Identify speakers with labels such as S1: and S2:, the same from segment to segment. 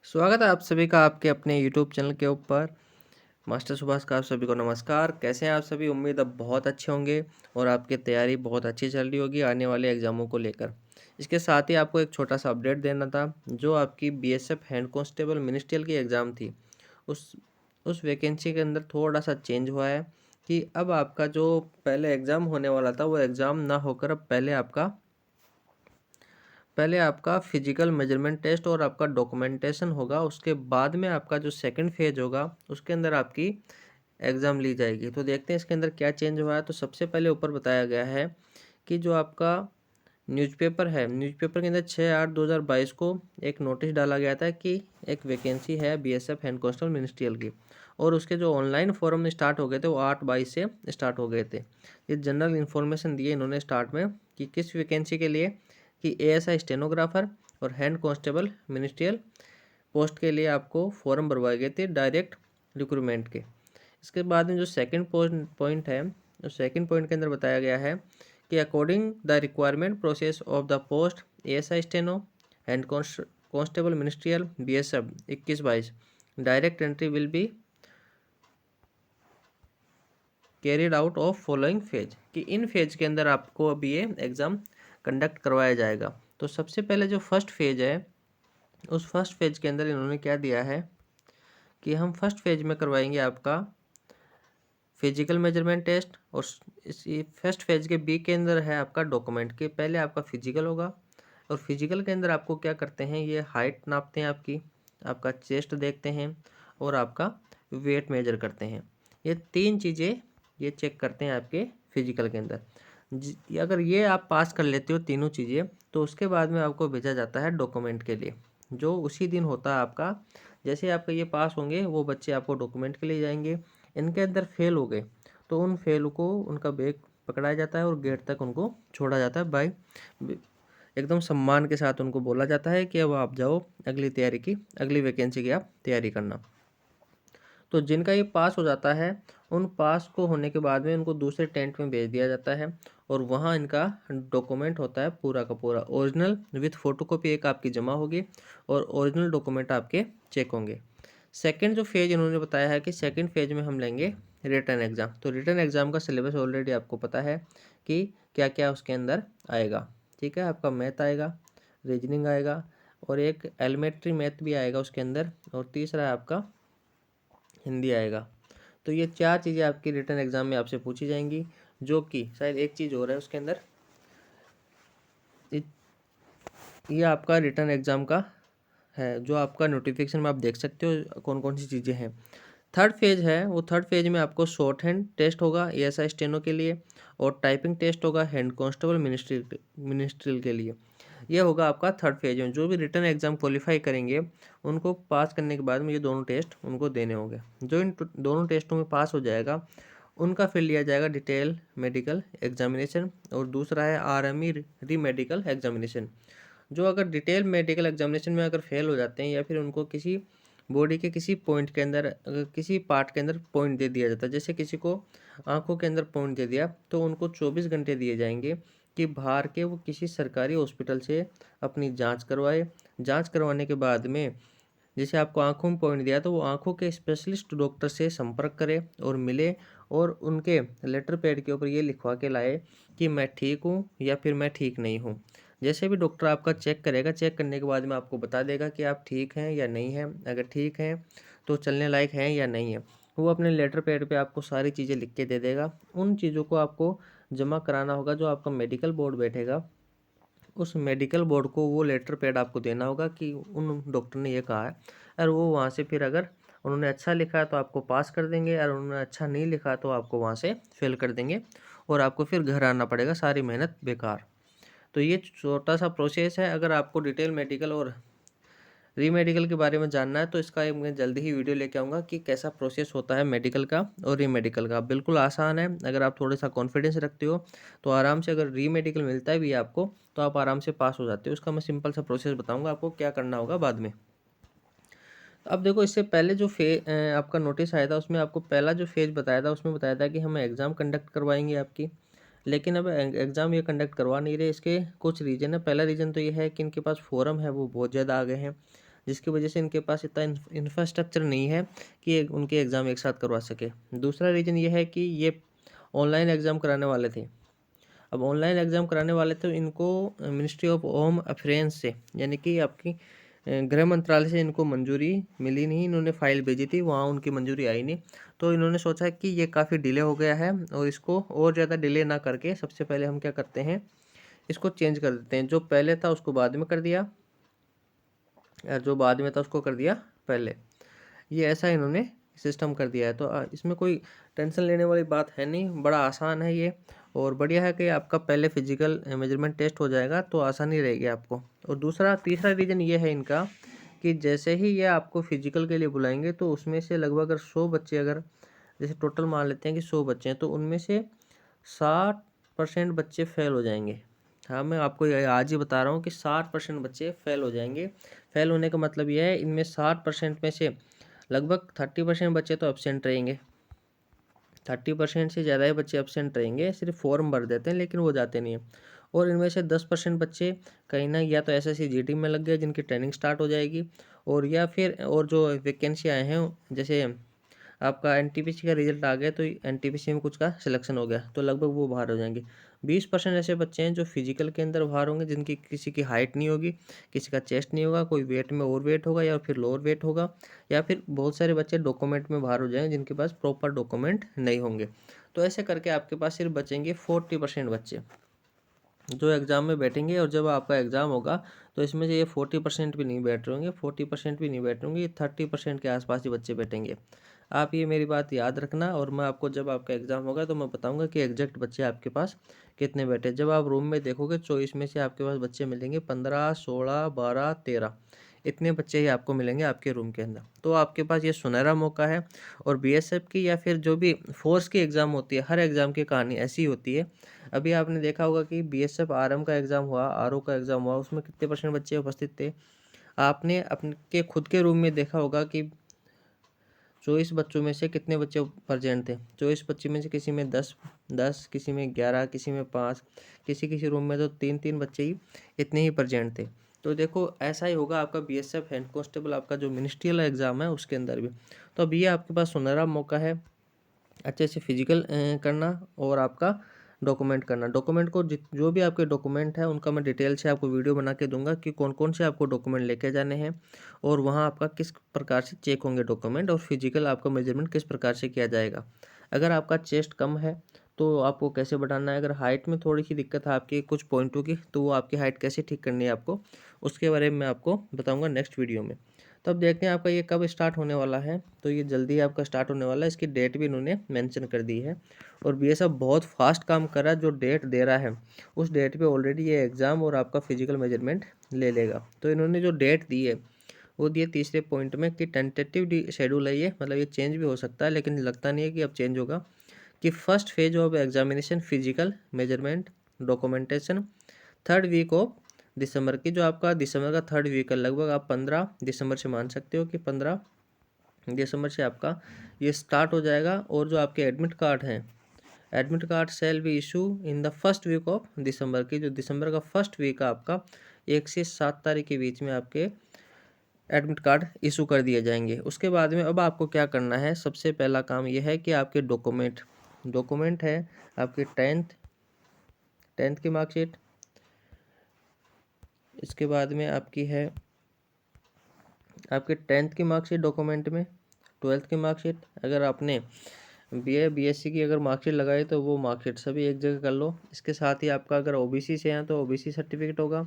S1: स्वागत है आप सभी का आपके अपने यूट्यूब चैनल के ऊपर। मास्टर सुभाष का आप सभी को नमस्कार। कैसे हैं आप सभी? उम्मीद अब बहुत अच्छे होंगे और आपकी तैयारी बहुत अच्छी चल रही होगी आने वाले एग्जामों को लेकर। इसके साथ ही आपको एक छोटा सा अपडेट देना था। जो आपकी बीएसएफ हैंड कांस्टेबल मिनिस्ट्रियल की एग्ज़ाम थी, उस उस वैकेंसी के अंदर थोड़ा सा चेंज हुआ है कि अब आपका जो पहले एग्ज़ाम होने वाला था वो एग्ज़ाम ना होकर अब पहले आपका फिजिकल मेजरमेंट टेस्ट और आपका डॉक्यूमेंटेशन होगा। उसके बाद में आपका जो सेकंड फेज होगा उसके अंदर आपकी एग्ज़ाम ली जाएगी। तो देखते हैं इसके अंदर क्या चेंज हुआ है। तो सबसे पहले ऊपर बताया गया है कि जो आपका न्यूज़पेपर है, न्यूज़पेपर के अंदर 6/8/2022 को एक नोटिस डाला गया था कि एक वैकेंसी है बीएसएफ हैंड कांस्टेबल मिनिस्ट्रियल की, और उसके जो ऑनलाइन फॉर्म स्टार्ट हो गए थे वो 8/22 से स्टार्ट हो गए थे। ये जनरल इन्फॉर्मेशन दिए इन्होंने स्टार्ट में कि किस वैकेंसी के लिए, कि एएसआई स्टेनोग्राफर और हैंड कांस्टेबल मिनिस्ट्रियल पोस्ट के लिए आपको फॉर्म भरवाए गए थे डायरेक्ट रिक्रूटमेंट के। इसके बाद में जो सेकंड पॉइंट है, उस सेकंड पॉइंट के अंदर बताया गया है कि according the requirement process of the post ASI steno hand constable ministerial BSF 21-22 direct entry will be carried out of following phase, कि इन फेज के अंदर आपको अभी ये एग्ज़ाम कंडक्ट करवाया जाएगा। तो सबसे पहले जो फर्स्ट फेज है, उस फर्स्ट फेज के अंदर इन्होंने क्या दिया है कि हम फर्स्ट फेज में करवाएंगे आपका फिजिकल मेजरमेंट टेस्ट, और इसी फर्स्ट फेज के बी के अंदर है आपका डॉक्यूमेंट के। पहले आपका फिजिकल होगा और फिजिकल के अंदर आपको क्या करते हैं, ये हाइट नापते हैं आपकी, आपका चेस्ट देखते हैं और आपका वेट मेजर करते हैं। ये तीन चीज़ें ये चेक करते हैं आपके फिजिकल के अंदर। अगर ये आप पास कर लेते हो तीनों चीज़ें, तो उसके बाद में आपको भेजा जाता है डॉक्यूमेंट के लिए, जो उसी दिन होता है आपका। जैसे आपका ये पास होंगे वो बच्चे आपको डॉक्यूमेंट के लिए जाएंगे। इनके अंदर फेल हो गए तो उन फेल को उनका बैग पकड़ाया जाता है और गेट तक उनको छोड़ा जाता है बाय एकदम सम्मान के साथ। उनको बोला जाता है कि अब आप जाओ अगली वैकेंसी की आप तैयारी करना। तो जिनका ये पास हो जाता है, उन पास को होने के बाद में उनको दूसरे टेंट में भेज दिया जाता है और वहाँ इनका डॉक्यूमेंट होता है पूरा का पूरा ओरिजिनल विथ फोटोकॉपी एक आपकी जमा होगी और ओरिजिनल डॉक्यूमेंट आपके चेक होंगे। सेकंड जो फेज इन्होंने बताया है कि सेकंड फेज में हम लेंगे रिटर्न एग्ज़ाम। तो रिटर्न एग्ज़ाम का सिलेबस ऑलरेडी आपको पता है कि क्या क्या उसके अंदर आएगा। ठीक है, आपका मैथ आएगा, रीजनिंग आएगा और एक एलिमेंट्री मैथ भी आएगा उसके अंदर, और तीसरा है आपका हिंदी आएगा। तो ये चार चीज़ें आपकी रिटर्न एग्ज़ाम में आपसे पूछी जाएंगी, जो कि शायद एक चीज़ और है उसके अंदर। ये आपका रिटर्न एग्ज़ाम का है, जो आपका नोटिफिकेशन में आप देख सकते हो कौन कौन सी चीज़ें हैं। थर्ड फेज है, वो थर्ड फेज में आपको शॉर्ट हैंड टेस्ट होगा एएसआई स्टेनो के लिए, और टाइपिंग टेस्ट होगा हैंड कांस्टेबल मिनिस्ट्रियल के लिए। ये होगा आपका थर्ड फेज में। जो भी रिटर्न एग्ज़ाम क्वालिफाई करेंगे उनको पास करने के बाद में ये दोनों टेस्ट उनको देने होंगे। जो इन दोनों टेस्टों में पास हो जाएगा उनका फिर लिया जाएगा डिटेल मेडिकल एग्जामिनेशन, और दूसरा है आरएमई री मेडिकल एग्जामिनेशन। जो अगर डिटेल मेडिकल एग्जामिनेशन में अगर फेल हो जाते हैं या फिर उनको किसी बॉडी के किसी पॉइंट के अंदर, अगर किसी पार्ट के अंदर पॉइंट दे दिया जाता है, जैसे किसी को आंखों के अंदर पॉइंट दे दिया, तो उनको 24 घंटे दिए जाएंगे कि बाहर के वो किसी सरकारी हॉस्पिटल से अपनी जांच करवाए। जांच करवाने के बाद में जैसे आपको आंखों में पॉइंट दिया तो वो आंखों के स्पेशलिस्ट डॉक्टर से संपर्क करे और मिले, और उनके लेटर पैड के ऊपर ये लिखवा के लाए कि मैं ठीक हूँ या फिर मैं ठीक नहीं हूँ। जैसे भी डॉक्टर आपका चेक करेगा, चेक करने के बाद में आपको बता देगा कि आप ठीक हैं या नहीं हैं। अगर ठीक हैं तो चलने लायक हैं या नहीं है, वो अपने लेटर पैड पे आपको सारी चीज़ें लिख के दे देगा। उन चीज़ों को आपको जमा कराना होगा। जो आपका मेडिकल बोर्ड बैठेगा, उस मेडिकल बोर्ड को वो लेटर पैड आपको देना होगा कि उन डॉक्टर ने ये कहा है, और वो वहाँ से फिर अगर उन्होंने अच्छा लिखा है तो आपको पास कर देंगे, और उन्होंने अच्छा नहीं लिखा तो आपको वहाँ से फेल कर देंगे और आपको फिर घर आना पड़ेगा, सारी मेहनत बेकार। तो ये छोटा सा प्रोसेस है। अगर आपको डिटेल मेडिकल और री मेडिकल के बारे में जानना है तो इसका एक मैं जल्दी ही वीडियो लेके आऊँगा कि कैसा प्रोसेस होता है मेडिकल का और री मेडिकल का। बिल्कुल आसान है, अगर आप थोड़ा सा कॉन्फिडेंस रखते हो तो आराम से, अगर री मेडिकल मिलता है भी आपको तो आप आराम से पास हो जाते हो। उसका मैं सिंपल सा प्रोसेस बताऊँगा आपको क्या करना होगा बाद में। अब देखो, इससे पहले जो आपका नोटिस आया था उसमें आपको पहला जो फेज बताया था उसमें बताया था कि हम एग्ज़ाम कंडक्ट करवाएंगे आपकी, लेकिन अब एग्ज़ाम ये कंडक्ट करवा नहीं रहे। इसके कुछ रीज़न है। पहला रीज़न तो ये है कि इनके पास फॉर्म है वो बहुत ज़्यादा आ गए हैं। जिसकी वजह से इनके पास इतना इंफ्रास्ट्रक्चर नहीं है कि उनके एग्ज़ाम एक साथ करवा सके। दूसरा रीज़न ये है कि ये ऑनलाइन एग्ज़ाम कराने वाले थे। अब ऑनलाइन एग्ज़ाम कराने वाले तो इनको मिनिस्ट्री ऑफ होम अफेयर्स से, यानी कि आपकी गृह मंत्रालय से इनको मंजूरी मिली नहीं। इन्होंने फ़ाइल भेजी थी, वहाँ उनकी मंजूरी आई नहीं। तो इन्होंने सोचा कि ये काफ़ी डिले हो गया है और इसको और ज़्यादा डिले ना करके सबसे पहले हम क्या करते हैं, इसको चेंज कर देते हैं। जो पहले था उसको बाद में कर दिया, और जो बाद में था उसको कर दिया पहले। ये ऐसा इन्होंने सिस्टम कर दिया है। तो इसमें कोई टेंशन लेने वाली बात है नहीं, बड़ा आसान है ये। और बढ़िया है कि आपका पहले फिजिकल मेजरमेंट टेस्ट हो जाएगा तो आसानी रहेगी आपको। और तीसरा रीज़न ये है इनका कि जैसे ही ये आपको फिजिकल के लिए बुलाएंगे तो उसमें से लगभग अगर 100 बच्चे, अगर जैसे टोटल मान लेते हैं कि 100 बच्चे हैं, तो उनमें से 60% बच्चे फेल हो जाएंगे। हाँ, मैं आपको आज ही बता रहा हूँ कि 60% बच्चे फेल हो जाएंगे। फेल होने का मतलब यह है, इनमें 60% में से लगभग 30% बच्चे तो एब्सेंट रहेंगे। 30% से ज़्यादा ही बच्चे एब्सेंट रहेंगे, सिर्फ फॉर्म भर देते हैं लेकिन वो जाते नहीं हैं। और इनमें से 10% बच्चे कहीं ना या तो एसएससी जीडी में लग गए, जिनकी ट्रेनिंग स्टार्ट हो जाएगी, और या फिर और जो वैकेंसी आए हैं, जैसे आपका एनटीपीसी का रिजल्ट आ गया तो एनटीपीसी में कुछ का सिलेक्शन हो गया तो लगभग वो बाहर हो जाएंगे। 20% ऐसे बच्चे हैं जो फिजिकल के अंदर बाहर होंगे, जिनकी किसी की हाइट नहीं होगी, किसी का चेस्ट नहीं होगा, कोई वेट में ओवर वेट होगा या फिर लोअर वेट होगा, या फिर बहुत सारे बच्चे डॉक्यूमेंट में बाहर हो जाएंगे जिनके पास प्रॉपर डॉक्यूमेंट नहीं होंगे। तो ऐसे करके आपके पास सिर्फ बचेंगे 40% बच्चे जो एग्ज़ाम में बैठेंगे। और जब आपका एग्ज़ाम होगा तो इसमें से ये 40% भी नहीं बैठ रहे होंगे, 40% भी नहीं बैठ रहे होंगे, ये 30% के आसपास ही बच्चे बैठेंगे। आप ये मेरी बात याद रखना, और मैं आपको जब आपका एग्ज़ाम होगा तो मैं बताऊंगा कि एग्जैक्ट बच्चे आपके पास कितने बैठे। जब आप रूम में देखोगे 24 में से आपके पास बच्चे मिलेंगे 15, 16, 12, 13, इतने बच्चे ही आपको मिलेंगे आपके रूम के अंदर। तो आपके पास ये सुनहरा मौका है। और बीएसएफ की या फिर जो भी फोर्स की एग्ज़ाम होती है, हर एग्ज़ाम की कहानी ऐसी होती है। अभी आपने देखा होगा कि बीएसएफ आरएम का एग्ज़ाम हुआ, आरओ का एग्ज़ाम हुआ, उसमें कितने % बच्चे उपस्थित थे। आपने अपने खुद के रूम में देखा होगा कि 24 बच्चों में से कितने बच्चे प्रेजेंट थे। 24 बच्चे में से किसी में 10, किसी में 11, किसी में 5, किसी रूम में तो 3-3 बच्चे ही इतने ही प्रेजेंट थे। तो देखो ऐसा ही होगा आपका बीएसएफ हेड कांस्टेबल, आपका जो मिनिस्ट्रियल एग्ज़ाम है उसके अंदर भी। तो अब ये आपके पास सुनहरा मौका है अच्छे से फिजिकल करना और आपका डॉक्यूमेंट करना। डॉक्यूमेंट को जो भी आपके डॉक्यूमेंट है उनका मैं डिटेल से आपको वीडियो बना के दूंगा कि कौन कौन से आपको डॉक्यूमेंट लेके जाने हैं, और वहाँ आपका किस प्रकार से चेक होंगे डॉक्यूमेंट, और फिजिकल आपका मेजरमेंट किस प्रकार से किया जाएगा। अगर आपका चेस्ट कम है तो आपको कैसे बढ़ाना है, अगर हाइट में थोड़ी सी दिक्कत है आपकी कुछ पॉइंटों की, तो वो आपकी हाइट कैसे ठीक करनी है आपको, उसके बारे में मैं आपको बताऊँगा नेक्स्ट वीडियो में। तो अब देखते हैं आपका ये कब स्टार्ट होने वाला है। तो ये जल्दी आपका स्टार्ट होने वाला है, इसकी डेट भी इन्होंने मेंशन कर दी है। और बीएसएफ बहुत फास्ट काम कर रहा है, जो डेट दे रहा है उस डेट पे ऑलरेडी ये एग्ज़ाम और आपका फिजिकल मेजरमेंट ले लेगा। तो इन्होंने जो डेट दी है वो दिए तीसरे पॉइंट में कि टेंटेटिव शेड्यूल है ये, मतलब ये चेंज भी हो सकता है लेकिन लगता नहीं है कि अब चेंज होगा, कि first phase of examination physical measurement documentation 3rd week of December की, जो आपका दिसंबर का 3rd वीक है, लगभग आप 15 दिसंबर से मान सकते हो कि 15 दिसंबर से आपका ये स्टार्ट हो जाएगा। और जो आपके एडमिट कार्ड हैं, admit card shall be issue in the first week of December की, जो दिसंबर का फर्स्ट वीक है आपका 1 से 7 तारीख के बीच में आपके एडमिट कार्ड इशू कर दिए जाएंगे। उसके बाद में अब आपको क्या करना है, सबसे पहला काम यह है कि आपके डॉक्यूमेंट है आपके टेंथ की मार्कशीट, इसके बाद में आपकी है आपके 10th की मार्कशीट डॉक्यूमेंट में, 12th की मार्कशीट, अगर आपने बीएससी की अगर मार्कशीट लगाई तो वो मार्कशीट सभी एक जगह कर लो। इसके साथ ही आपका अगर ओबीसी से हैं तो ओबीसी सर्टिफिकेट होगा,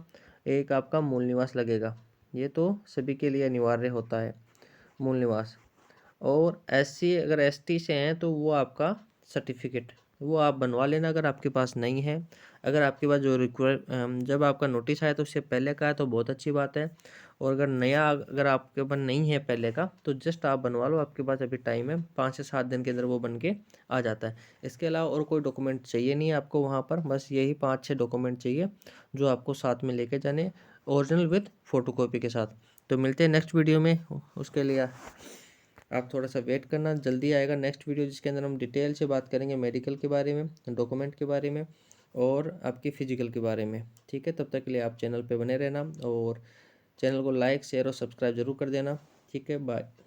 S1: एक आपका मूल निवास लगेगा, ये तो सभी के लिए अनिवार्य होता है मूल निवास। और एससी अगर एसटी से हैं तो वो आपका सर्टिफिकेट वो आप बनवा लेना अगर आपके पास नहीं है। अगर आपके पास जो जब आपका नोटिस आया तो उससे पहले का है तो बहुत अच्छी बात है। और अगर नया अगर आपके पास नहीं है पहले का तो जस्ट आप बनवा लो, आपके पास अभी टाइम है, 5 से 7 दिन के अंदर वो बन के आ जाता है। इसके अलावा और कोई डॉक्यूमेंट चाहिए नहीं है आपको वहाँ पर, बस यही 5-6 डॉक्यूमेंट चाहिए जो आपको साथ में लेके जाने, ओरिजिनल विथ फ़ोटोकॉपी के साथ। तो मिलते हैं नेक्स्ट वीडियो में, उसके लिए आप थोड़ा सा वेट करना, जल्दी आएगा नेक्स्ट वीडियो जिसके अंदर हम डिटेल से बात करेंगे मेडिकल के बारे में, डॉक्यूमेंट के बारे में और आपकी फ़िज़िकल के बारे में। ठीक है, तब तक के लिए आप चैनल पे बने रहना और चैनल को लाइक शेयर और सब्सक्राइब जरूर कर देना। ठीक है, बाय।